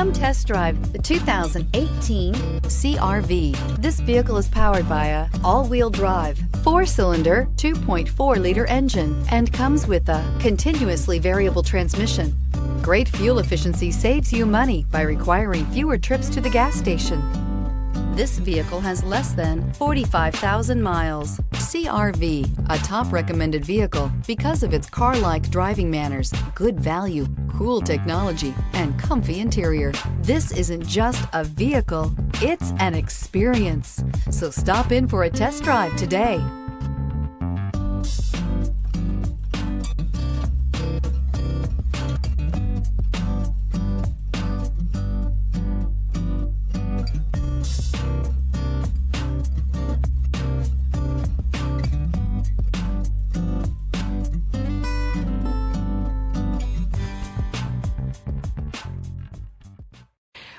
Come test drive the 2018 CR-V. This vehicle is powered by a all-wheel drive, 4-cylinder, 2.4-liter engine and comes with a continuously variable transmission. Great fuel efficiency saves you money by requiring fewer trips to the gas station. This vehicle has less than 45,000 miles. CR-V, a top recommended vehicle because of its car-like driving manners, good value, cool technology, and comfy interior. This isn't just a vehicle, it's an experience. So stop in for a test drive today.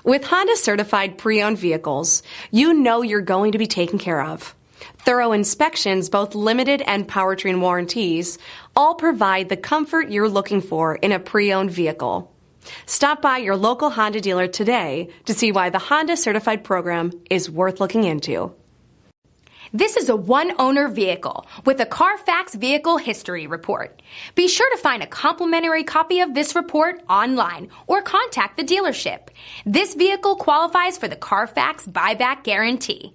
With Honda certified pre-owned vehicles, you know you're going to be taken care of. Thorough inspections, both limited and powertrain warranties, all provide the comfort you're looking for in a pre-owned vehicle. Stop by your local Honda dealer today to see why the Honda certified program is worth looking into. This is a one-owner vehicle with a Carfax Vehicle History Report. Be sure to find a complimentary copy of this report online or contact the dealership. This vehicle qualifies for the Carfax Buyback Guarantee.